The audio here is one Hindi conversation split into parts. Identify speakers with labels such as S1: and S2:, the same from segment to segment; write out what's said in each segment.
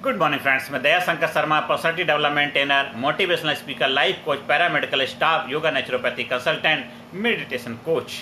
S1: गुड मॉर्निंग फ्रेंड्स, मैं Daya Shankar Sharma, personality development trainer, motivational speaker, life coach, paramedical staff, yoga naturopathy consultant, meditation coach.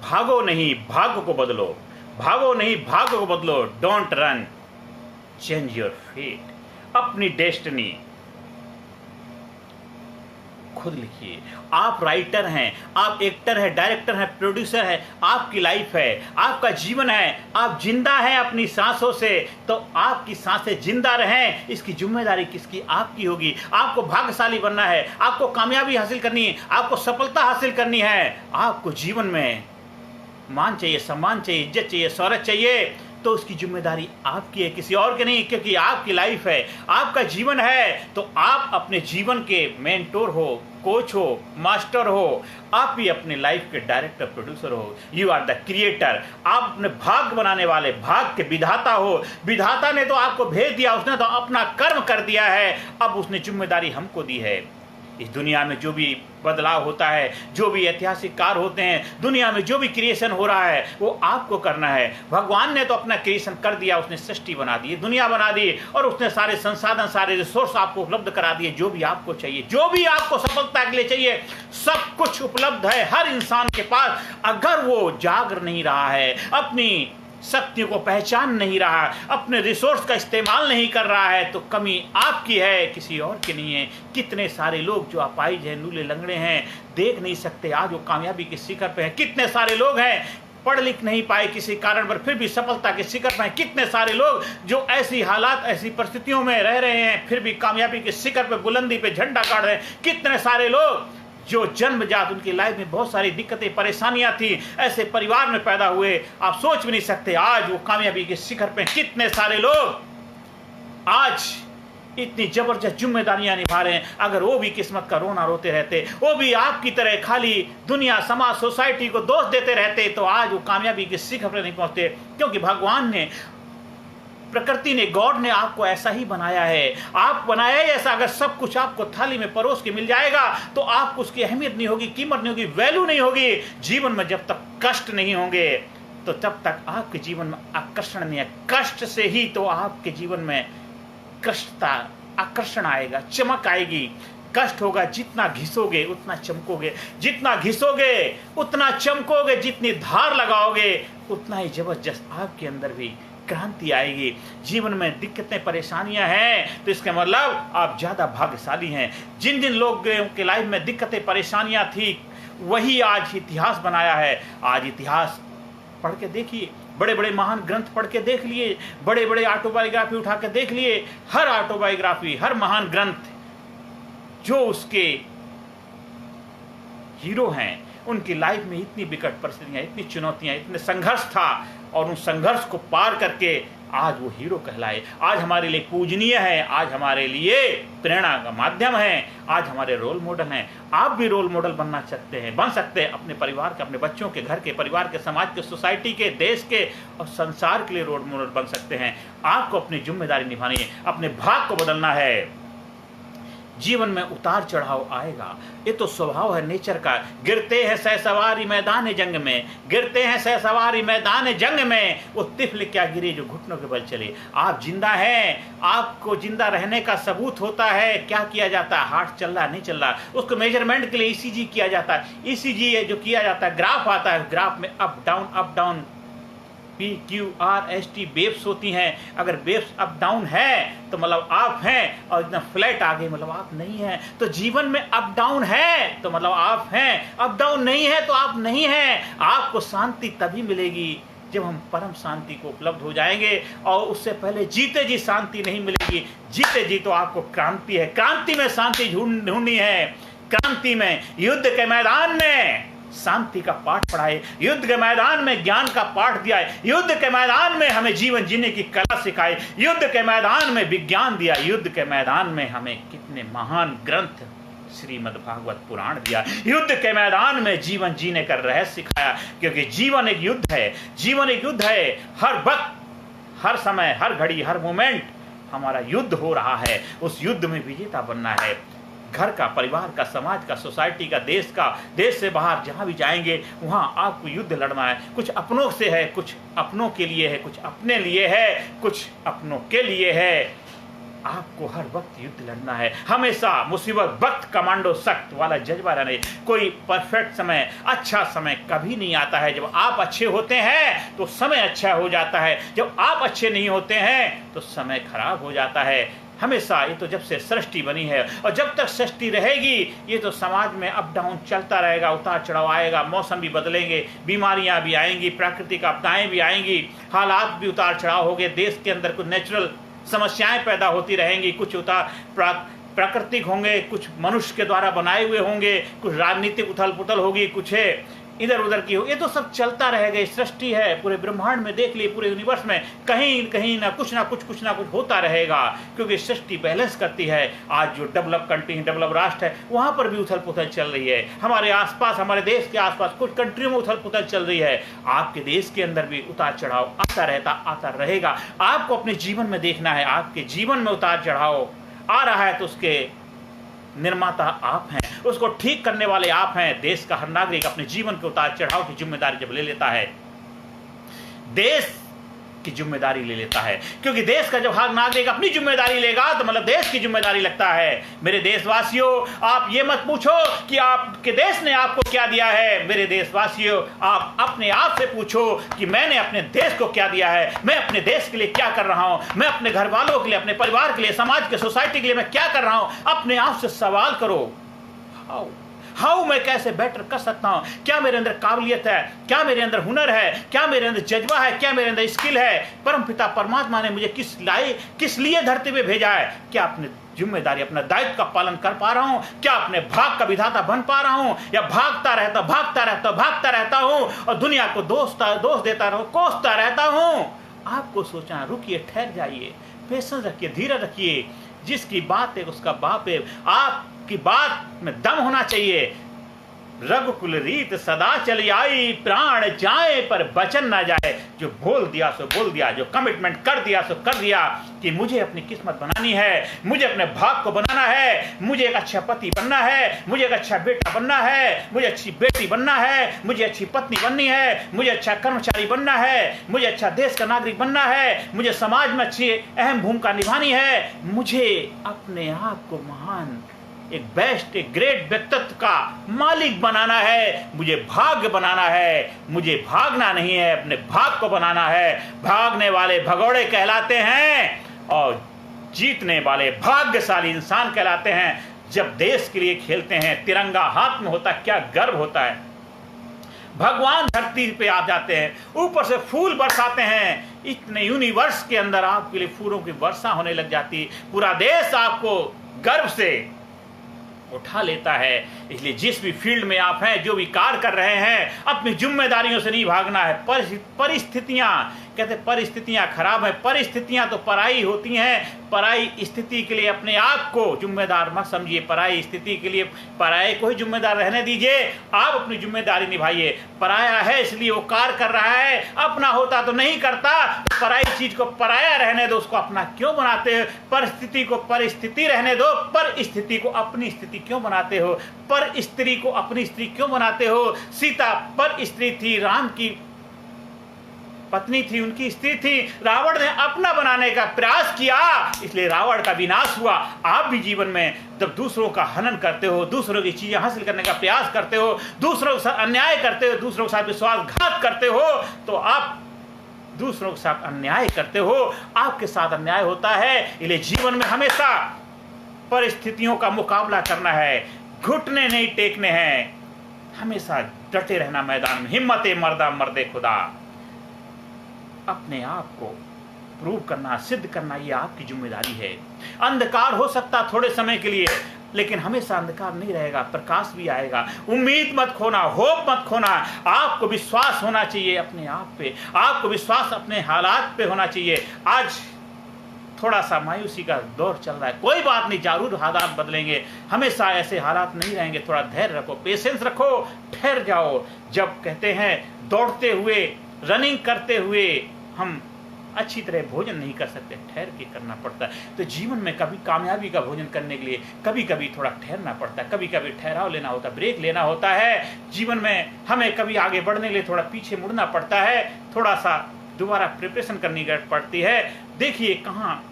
S1: भागो नहीं, भाग्य को बदलो। भागो नहीं, भाग्य को बदलो। Don't run, change your fate. अपनी डेस्टिनी खुद लिखिए। आप राइटर हैं, आप एक्टर हैं, डायरेक्टर हैं, प्रोड्यूसर हैं। आपकी लाइफ है, आपका जीवन है। आप जिंदा हैं अपनी सांसों से, तो आपकी सांसें जिंदा रहें, इसकी जिम्मेदारी किसकी? आपकी होगी। आपको भाग्यशाली बनना है, आपको कामयाबी हासिल करनी है, आपको सफलता हासिल करनी है। आपको जीवन में मान चाहिए, सम्मान चाहिए, इज्जत चाहिए, शौहरत चाहिए, तो उसकी जिम्मेदारी आपकी है, किसी और की नहीं, क्योंकि आपकी लाइफ है, आपका जीवन है। तो आप अपने जीवन के मेंटोर हो, कोच हो, मास्टर हो। आप भी अपने लाइफ के डायरेक्टर, प्रोड्यूसर हो। You are the creator. आप अपने भाग्य बनाने वाले, भाग्य के विधाता हो। विधाता ने तो आपको भेज दिया, उसने तो अपना कर्म कर दिया है। अब उसने जिम्मेदारी हमको दी है। इस दुनिया में जो भी बदलाव होता है, जो भी ऐतिहासिक कार्य होते हैं, दुनिया में जो भी क्रिएशन हो रहा है, वो आपको करना है। भगवान ने तो अपना क्रिएशन कर दिया, उसने सृष्टि बना दी, दुनिया बना दी, और उसने सारे संसाधन, सारे रिसोर्स आपको उपलब्ध करा दिए। जो भी आपको चाहिए, जो भी आपको सफलता के लिए चाहिए, सब कुछ उपलब्ध है हर इंसान के पास। अगर वो जाग नहीं रहा है, अपनी शक्तियों को पहचान नहीं रहा, अपने रिसोर्स का इस्तेमाल नहीं कर रहा है, तो कमी आपकी है, किसी और की नहीं है। कितने सारे लोग जो अपाहिज हैं, लूले लंगड़े हैं, देख नहीं सकते, आज वो कामयाबी के शिखर पे हैं। कितने सारे लोग हैं पढ़ लिख नहीं पाए किसी कारण पर, फिर भी सफलता के शिखर पर हैं। कितने सारे लोग जो ऐसी हालात, ऐसी परिस्थितियों में रह रहे हैं, फिर भी कामयाबी के शिखर पे, बुलंदी पे झंडा गाड़ रहे हैं। कितने सारे लोग जो जन्मजात, उनकी लाइफ में बहुत सारी दिक्कतें, परेशानियां थी, ऐसे परिवार में पैदा हुए, आप सोच भी नहीं सकते, आज वो कामयाबी के शिखर पे। कितने सारे लोग आज इतनी जबरदस्त जिम्मेदारियां निभा रहे हैं। अगर वो भी किस्मत का रोना रोते रहते, वो भी आपकी तरह खाली दुनिया, समाज, सोसाइटी को दोष देते रहते, तो आज वो कामयाबी के शिखर पर नहीं पहुंचते। क्योंकि भगवान ने, प्रकृति ने, गॉड ने आपको ऐसा ही बनाया है। आप बनाया है ऐसा। अगर सब कुछ आपको थाली में परोस के मिल जाएगा, तो आपको उसकी अहमियत नहीं होगी, कीमत नहीं होगी, वैल्यू नहीं होगी। जीवन में जब तक कष्ट नहीं होंगे, तो तब तक आपके जीवन में आकर्षण नहीं है। कष्ट से ही तो आपके जीवन में कष्टता, आकर्षण आएगा, चमक आएगी। कष्ट होगा, जितना घिसोगे उतना चमकोगे, जितना घिसोगे उतना चमकोगे, जितनी धार लगाओगे उतना ही जबरदस्त आपके अंदर भी क्रांति आएगी। जीवन में दिक्कतें, परेशानियां हैं, तो इसका मतलब आप ज्यादा भाग्यशाली हैं। जिन जिन लोगों के लाइफ में दिक्कतें, परेशानियां थी, वही आज इतिहास बनाया है। आज इतिहास पढ़ के देखिए, बड़े बड़े महान ग्रंथ पढ़ के देख लिए, बड़े बड़े ऑटोबायोग्राफी उठा के देख लिए। हर ऑटोबायोग्राफी, हर महान ग्रंथ, जो उसके हीरो हैं, उनकी लाइफ में इतनी विकट परिस्थितियां, इतनी चुनौतियां, इतने संघर्ष था, और उन संघर्ष को पार करके आज वो हीरो कहलाए। आज हमारे लिए पूजनीय है, आज हमारे लिए प्रेरणा का माध्यम है, आज हमारे रोल मॉडल हैं। आप भी रोल मॉडल बनना चाहते हैं, बन सकते हैं। अपने परिवार के, अपने बच्चों के, घर के, परिवार के, समाज के, सोसाइटी के, देश के और संसार के लिए रोल मॉडल बन सकते हैं। आपको अपनी जिम्मेदारी निभानी है, अपने भाग को बदलना है। जीवन में उतार चढ़ाव आएगा, ये तो स्वभाव है, नेचर का। गिरते हैं सहसवारी मैदान जंग में, गिरते हैं सहसवारी मैदान जंग में, वो तिफल क्या गिरे जो घुटनों के बल चले। आप जिंदा हैं, आपको जिंदा रहने का सबूत होता है। क्या किया जाता है? हार्ट चल रहा, नहीं चल रहा, उसको मेजरमेंट के लिए ईसीजी किया जाता है। ईसीजी जो किया जाता है, ग्राफ आता है, ग्राफ में अप डाउन, PQRST वेव्स होती हैं। अगर वेव्स अप डाउन है तो मतलब आप हैं, और एकदम फ्लैट आ गए मतलब आप नहीं हैं। तो जीवन में अप डाउन है तो मतलब आप हैं, अप डाउन नहीं है तो आप नहीं हैं। आपको शांति तभी मिलेगी जब हम परम शांति को उपलब्ध हो जाएंगे, और उससे पहले जीते जी शांति नहीं मिलेगी। जीते जी तो आपको क्रांति है, क्रांति में शांति ढूंढनी है। क्रांति में, युद्ध के मैदान में शांति का पाठ पढ़ाए, युद्ध के मैदान में ज्ञान का पाठ दिया है, युद्ध के मैदान में हमें जीवन जीने की कला सिखाई, युद्ध के मैदान में विज्ञान दिया, युद्ध के मैदान में हमें कितने महान ग्रंथ, श्रीमद् भागवत पुराण दिया, युद्ध के मैदान में जीवन जीने का रहस्य सिखाया। क्योंकि जीवन एक युद्ध है, जीवन एक युद्ध है। हर वक्त, हर समय, हर घड़ी, हर मोमेंट हमारा युद्ध हो रहा है। उस युद्ध में विजेता बनना है। घर का, परिवार का, समाज का, सोसाइटी का, देश से बाहर जहाँ भी जाएंगे वहाँ आपको युद्ध लड़ना है। कुछ अपनों से है, कुछ अपनों के लिए है, कुछ अपने लिए है, कुछ अपनों के लिए है। आपको हर वक्त युद्ध लड़ना है, हमेशा मुसीबत वक्त कमांडो सख्त वाला जज्बा रहना है। कोई परफेक्ट समय, अच्छा समय कभी नहीं आता है। जब आप अच्छे होते हैं तो समय अच्छा हो जाता है, जब आप अच्छे नहीं होते हैं तो समय खराब हो जाता है। हमेशा ये तो जब से सृष्टि बनी है और जब तक सृष्टि रहेगी ये तो समाज में अप डाउन चलता रहेगा, उतार चढ़ाव आएगा, मौसम भी बदलेंगे, बीमारियां भी आएंगी, प्राकृतिक आपदाएं भी आएंगी, हालात भी उतार चढ़ाव होंगे, देश के अंदर कुछ नेचुरल समस्याएं पैदा होती रहेंगी, कुछ उतार प्राकृतिक होंगे, कुछ मनुष्य के द्वारा बनाए हुए होंगे, कुछ राजनीतिक उथल पुथल होगी, कुछ इधर उधर की हो। ये तो सब चलता रहेगा, सृष्टि है। पूरे ब्रह्मांड में देख लिए, पूरे यूनिवर्स में कहीं कहीं ना कुछ होता रहेगा, क्योंकि सृष्टि बैलेंस करती है। आज जो डेवलप कंट्री, डेवलप राष्ट्र है, वहां पर भी उथल पुथल चल रही है। हमारे आसपास, हमारे देश के आसपास कुछ कंट्रियों में उथल पुथल चल रही है। आपके देश के अंदर भी उतार चढ़ाव आता रहेगा। आपको अपने जीवन में देखना है, आपके जीवन में उतार चढ़ाव आ रहा है तो उसके निर्माता आप हैं, उसको ठीक करने वाले आप हैं। देश का हर नागरिक अपने जीवन के उतार चढ़ाव की जिम्मेदारी जब ले लेता है, देश की जिम्मेदारी ले लेता है, क्योंकि देश का जब हर नागरिक अपनी जिम्मेदारी लेगा तो मतलब देश की जिम्मेदारी लगता है। मेरे देशवासियों, आप ये मत पूछो कि आपके देश ने आपको क्या दिया है। मेरे देशवासियों, आप अपने आप से पूछो कि मैंने अपने देश को क्या दिया है, मैं अपने देश के लिए क्या कर रहा हूं, मैं अपने घर वालों के लिए, अपने परिवार के लिए, समाज के, सोसाइटी के लिए मैं क्या कर रहा हूं। अपने आप से सवाल करो, हाउ मैं कैसे बेटर कर सकता हूं, क्या मेरे अंदर काबिलियत है, क्या मेरे अंदर हुनर है, क्या मेरे अंदर जज्बा है, क्या मेरे अंदर स्किल है। परमपिता परमात्मा ने मुझे किस लिए धरती पे भेजा है, क्या अपनी जिम्मेदारी, अपना दायित्व का पालन कर पा रहा हूं, क्या अपने भाग का विधाता बन पा रहा हूं, या भागता रहता हूं और दुनिया को दोष देता रहूं, कोसता रहता हूं। आपको सोचना, रुकिए, ठहर जाइए, पेशेंस रखिए, धीरज रखिए। जिसकी बात है उसका बाप है। आपकी बात में दम होना चाहिए। रघुकुल रीत सदा चली आई, प्राण जाए पर वचन ना जाए। जो बोल दिया सो बोल दिया, जो कमिटमेंट कर दिया सो कर दिया कि मुझे अपनी किस्मत बनानी है, मुझे अपने भाग को बनाना है, मुझे एक अच्छा पति बनना है, मुझे एक अच्छा बेटा बनना है, मुझे अच्छी बेटी बनना है, मुझे अच्छी पत्नी बननी है, मुझे अच्छा कर्मचारी बनना है, मुझे अच्छा देश का नागरिक बनना है, मुझे समाज में अच्छी अहम भूमिका निभानी है, मुझे अपने आप को महान, एक बेस्ट, एक ग्रेट व्यक्तित्व का मालिक बनाना है, मुझे भाग्य बनाना है। मुझे भागना नहीं है, अपने भाग को बनाना है। भागने वाले भगोड़े कहलाते हैं और जीतने वाले भाग्यशाली इंसान कहलाते हैं। जब देश के लिए खेलते हैं, तिरंगा हाथ में होता है, क्या गर्व होता है। भगवान धरती पे आ जाते हैं, ऊपर से फूल बरसाते हैं, इतने यूनिवर्स के अंदर आपके लिए फूलों की वर्षा होने लग जाती है। पूरा देश आपको गर्व से उठा लेता है। इसलिए जिस भी फील्ड में आप हैं, जो भी कार्य कर रहे हैं, अपनी जिम्मेदारियों से नहीं भागना है। परिस्थितियां, कहते परिस्थितियां खराब है, परिस्थितियां तो पराई होती हैं। पराई स्थिति के लिए अपने आप को जिम्मेदार मत समझिए, पराई स्थिति के लिए पराये को ही जिम्मेदार रहने दीजिए। आप अपनी जिम्मेदारी निभाइए। पराया है इसलिए वो कार्य कर रहा है, अपना होता तो नहीं करता। तो पराई चीज को पराया रहने दो, उसको अपना क्यों बनाते हो। परिस्थिति को परिस्थिति रहने दो, पर स्थिति को अपनी स्थिति क्यों बनाते हो। पर स्त्री को अपनी स्त्री क्यों बनाते हो। सीता पर स्त्री थी, राम की पत्नी थी, उनकी स्त्री थी। रावण ने अपना बनाने का प्रयास किया, इसलिए रावण का विनाश हुआ। आप भी जीवन में जब दूसरों का हनन करते हो, दूसरों की चीजें हासिल करने का प्रयास करते हो, दूसरों के साथ अन्याय करते हो, दूसरों के साथ विश्वासघात करते हो, तो आप दूसरों के साथ अन्याय करते हो, आपके साथ अन्याय होता है। इसलिए जीवन में हमेशा परिस्थितियों का मुकाबला करना है, घुटने नहीं टेकने हैं, हमेशा डटे रहना मैदान में। हिम्मते मर्दा मर्दे खुदा। अपने आप को प्रूव करना, सिद्ध करना, ये आपकी जिम्मेदारी है। अंधकार हो सकता थोड़े समय के लिए, लेकिन हमेशा अंधकार नहीं रहेगा, प्रकाश भी आएगा। उम्मीद मत खोना, होप मत खोना। आपको विश्वास होना चाहिए अपने आप पे, आपको विश्वास अपने हालात पे होना चाहिए। आज थोड़ा सा मायूसी का दौर चल रहा है, कोई बात नहीं, जरूर हालात बदलेंगे। हमेशा ऐसे हालात नहीं रहेंगे। थोड़ा धैर्य रखो, पेशेंस रखो, ठहर जाओ। जब कहते हैं दौड़ते हुए, रनिंग करते हुए हम अच्छी तरह भोजन नहीं कर सकते, ठहर के करना पड़ता है। तो जीवन में कभी कामयाबी का भोजन करने के लिए कभी कभी थोड़ा ठहरना पड़ता है, कभी कभी ठहराव लेना होता है, ब्रेक लेना होता है। जीवन में हमें कभी आगे बढ़ने के लिए थोड़ा पीछे मुड़ना पड़ता है, थोड़ा सा दोबारा प्रिपरेशन करनी पड़ती है। देखिए कहाँ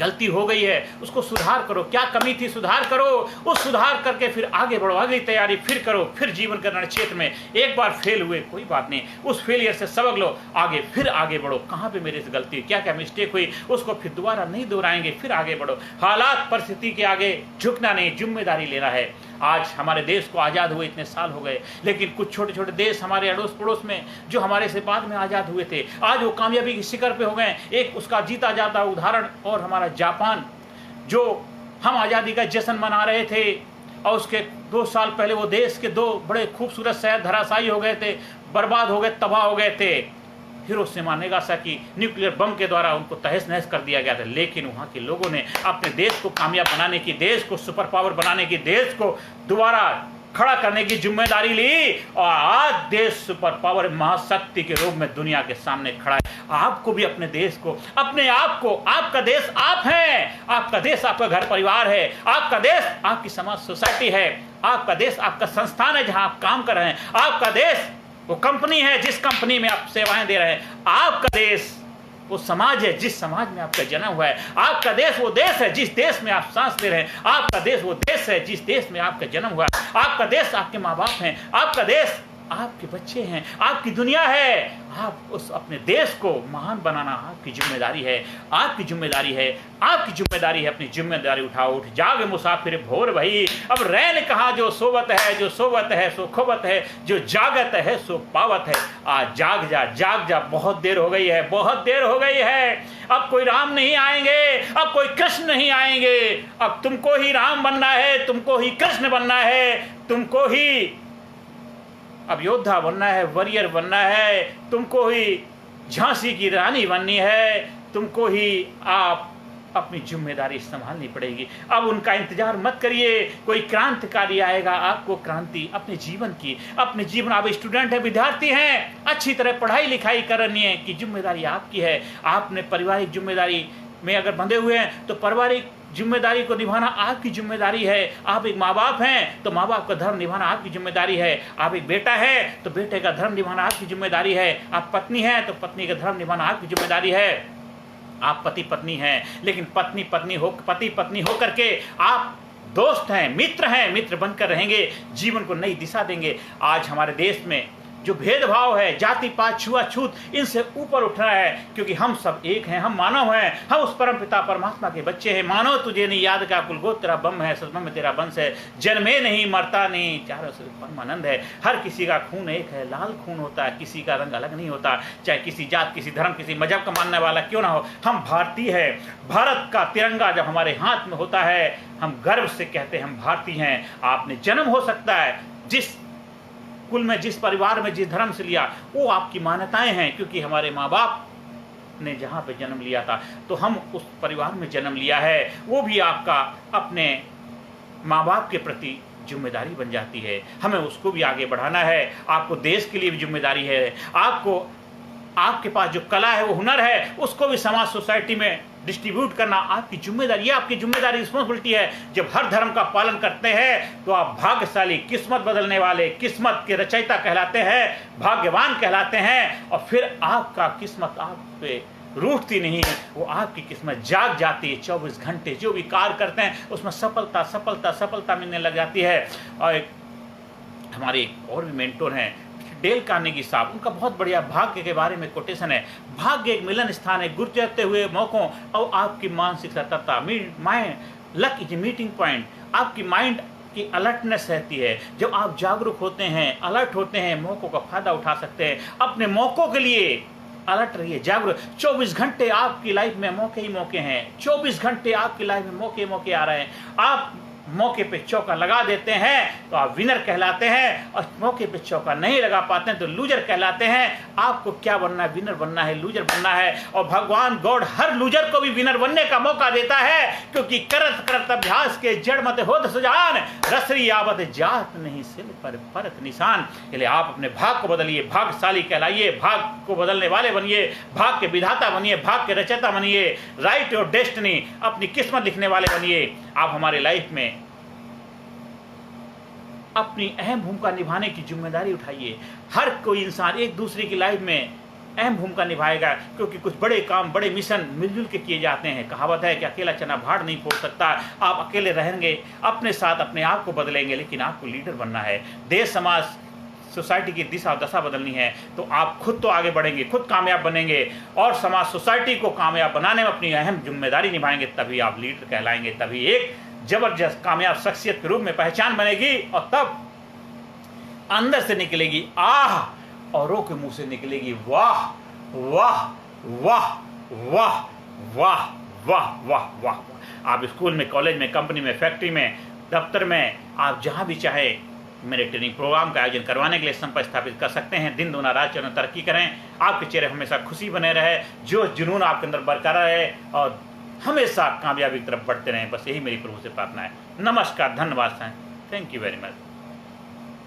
S1: गलती हो गई है, उसको सुधार करो, क्या कमी थी सुधार करो, उस सुधार करके फिर आगे बढ़ो, अगली तैयारी फिर करो, फिर जीवन के क्षेत्र में एक बार फेल हुए कोई बात नहीं, उस फेलियर से सबक लो, आगे फिर आगे बढ़ो, कहाँ पे मेरे से गलती, क्या क्या मिस्टेक हुई, उसको फिर दोबारा नहीं दोहराएंगे, फिर आगे बढ़ो। हालात परिस्थिति के आगे झुकना नहीं, जिम्मेदारी लेना है। आज हमारे देश को आज़ाद हुए इतने साल हो गए, लेकिन कुछ छोटे छोटे देश हमारे अड़ोस पड़ोस में जो हमारे से बाद में आज़ाद हुए थे, आज वो कामयाबी की शिखर पे हो गए। एक उसका जीता जाता उदाहरण और हमारा जापान, जो हम आज़ादी का जश्न मना रहे थे और उसके 2 साल पहले वो देश के 2 बड़े खूबसूरत शहर धराशायी हो गए थे, बर्बाद हो गए, तबाह हो गए थे। हिरोशिमा नागासाकी न्यूक्लियर बम के द्वारा उनको तहस नहस कर दिया गया था, लेकिन वहाँ के लोगों ने अपने देश को कामयाब बनाने की, देश को सुपर पावर बनाने की, देश को दोबारा खड़ा करने की जिम्मेदारी ली और आज देश सुपर पावर महाशक्ति के रूप में दुनिया के सामने खड़ा है। आपको भी अपने देश को, अपने आप को, आपका देश आप हैं, आपका देश आपका घर परिवार है, आपका देश आपकी समाज सोसाइटी है, आपका देश आपका संस्थान है जहां आप काम कर रहे हैं, आपका देश वो कंपनी है जिस कंपनी में आप सेवाएं दे रहे हैं, आपका देश वो समाज है जिस समाज में आपका जन्म हुआ है, आपका देश वो देश है जिस देश में आप सांस ले रहे हैं, आपका देश वो देश है जिस देश में आपका जन्म हुआ है, आपका देश आपके माँ बाप हैं, आपका देश आपके बच्चे हैं, आपकी दुनिया है। आप उस अपने देश को महान बनाना आपकी जिम्मेदारी है, आपकी जिम्मेदारी है, आपकी जिम्मेदारी है। अपनी जिम्मेदारी उठाओ, उठ जाग मुसाफिर भोर भई, अब रैन कहा जो सोवत है, जो सोवत है सो खोवत है, जो जागत है सो पावत है। आज जाग जा, जाग जा, बहुत देर हो गई है, बहुत देर हो गई है। अब कोई राम नहीं आएंगे, अब कोई कृष्ण नहीं आएंगे, अब तुमको ही राम बनना है, तुमको ही कृष्ण बनना है, तुमको ही अब योद्धा बनना है, वॉरियर बनना है, तुमको ही झांसी की रानी बननी है, तुमको ही आप अपनी जिम्मेदारी संभालनी पड़ेगी। अब उनका इंतजार मत करिए, कोई क्रांतिकारी आएगा, आपको क्रांति अपने जीवन की, अपने जीवन, आप स्टूडेंट हैं, विद्यार्थी हैं, अच्छी तरह पढ़ाई लिखाई करनी है कि जिम्मेदारी आपकी है। आपने पारिवारिक जिम्मेदारी में अगर बंधे हुए हैं तो पारिवारिक जिम्मेदारी को निभाना आपकी जिम्मेदारी है। आप एक माँ बाप हैं तो माँ बाप का धर्म निभाना आपकी जिम्मेदारी है। आप एक बेटा है तो बेटे का धर्म निभाना आपकी जिम्मेदारी है। आप पत्नी हैं तो पत्नी का धर्म निभाना आपकी जिम्मेदारी है। आप पति पत्नी हैं, लेकिन पति पत्नी हो करके आप दोस्त हैं, मित्र बनकर रहेंगे, जीवन को नई दिशा देंगे। आज हमारे देश में जो भेदभाव है, जाति पात छुआछूत, इनसे ऊपर उठना है, क्योंकि हम सब एक हैं, हम मानव हैं, हम उस परम पिता परमात्मा के बच्चे हैं। मानव तुझे नहीं याद का कुलगोत्र तेरा बम है, सदमा में तेरा वंश है, जन्मे नहीं मरता नहीं, चारों से परमानंद है। हर किसी का खून एक है, लाल खून होता है, किसी का रंग अलग नहीं होता, चाहे किसी जात, किसी धर्म, किसी मजहब का मानने वाला क्यों ना हो। हम भारतीय हैं। भारत का तिरंगा जब हमारे हाथ में होता है, हम गर्व से कहते हैं हम भारतीय हैं। आपने जन्म हो सकता है जिस कुल में, जिस परिवार में, जिस धर्म से लिया, वो आपकी मान्यताएं हैं, क्योंकि हमारे माँ बाप ने जहाँ पे जन्म लिया था तो हम उस परिवार में जन्म लिया है। वो भी आपका अपने माँ बाप के प्रति जिम्मेदारी बन जाती है। हमें उसको भी आगे बढ़ाना है। आपको देश के लिए भी जिम्मेदारी है। आपको, आपके पास जो कला है, वो हुनर है, उसको भी समाज सोसाइटी में डिस्ट्रीब्यूट करना आपकी जिम्मेदारी, ये आपकी जिम्मेदारी, रिस्पॉन्सिबिलिटी है। जब हर धर्म का पालन करते हैं तो आप भाग्यशाली, किस्मत बदलने वाले, किस्मत के रचयिता कहलाते हैं, भाग्यवान कहलाते हैं। और फिर आपका किस्मत आप पे रूठती नहीं है, वो आपकी किस्मत जाग जाती है। 24 घंटे जो भी कार्य करते हैं उसमें सफलता सफलता सफलता मिलने लग जाती है। और हमारे एक और भी मेंटोर हैं, डेल कार्नेगी साहब, उनका बहुत बढ़िया भाग्य के बारे में कोटेशन है। भाग्य एक मिलन स्थान है गुजरते हुए मौकों और आपकी मानसिक सतर्कता। Mind luck is a meeting point. आपकी माइंड की अलर्टनेस रहती है। जब आप जागरूक होते हैं, अलर्ट होते हैं, मौकों का फायदा उठा सकते हैं। अपने मौकों के लिए अलर्ट रहिए, जागरूक। 24 घंटे आपकी लाइफ में मौके ही मौके हैं। 24 घंटे आपकी लाइफ में मौके आ रहे हैं। आप मौके पे चौका लगा देते हैं तो आप विनर कहलाते हैं, और मौके पे चौका नहीं लगा पाते हैं तो लूजर कहलाते हैं। आपको क्या बनना है? विनर बनना है, लूजर बनना है। और भगवान गॉड हर लूजर को भी विनर बनने का मौका देता है, क्योंकि करत करत अभ्यास के जड़ मत होत सुजान, रसरी आवत जात नहीं सिल पर परत निशान। इसलिए आप अपने भाग को बदलिए, भाग्यशाली कहलाइए, भाग को बदलने वाले बनिए, भाग के विधाता बनिए, भाग के रचयिता बनिए, राइट योर डेस्टिनी, अपनी किस्मत लिखने वाले बनिए। आप हमारे लाइफ में अपनी अहम भूमिका निभाने की जिम्मेदारी उठाइए। हर कोई इंसान एक दूसरे की लाइफ में अहम भूमिका निभाएगा, क्योंकि कुछ बड़े काम, बड़े मिशन मिलजुल के किए जाते हैं। कहावत है कि अकेला चना भाड़ नहीं फोड़ सकता। आप अकेले रहेंगे, अपने साथ अपने आप को बदलेंगे, लेकिन आपको लीडर बनना है। देश, समाज, सोसाइटी की दिशा दशा बदलनी है तो आप खुद तो आगे बढ़ेंगे, खुद कामयाब बनेंगे, और समाज, सोसाइटी को कामयाब बनाने में अपनी अहम जिम्मेदारी निभाएंगे, तभी आप लीडर कहलाएंगे। तभी एक जबरदस्त कामयाब शख्सियत के रूप में पहचान बनेगी, और तब अंदर से निकलेगी आह, औरों के मुंह से निकलेगी वाह वाह वाह वाह वाह वाह वाह वाह। आप स्कूल में, कॉलेज में, कंपनी में, फैक्ट्री में, दफ्तर में, आप जहां भी चाहे मेरे ट्रेनिंग प्रोग्राम का आयोजन करवाने के लिए संपर्क स्थापित कर सकते हैं। दिन दूना रात चौगुना तरक्की करें, आपके चेहरे हमेशा खुशी बने रहे, जो जुनून आपके अंदर बरकरार रहे, और हमेशा कामयाबी की तरफ बढ़ते रहें। बस यही मेरी प्रभु से प्रार्थना है। नमस्कार, धन्यवाद, थैंक यू वेरी मच।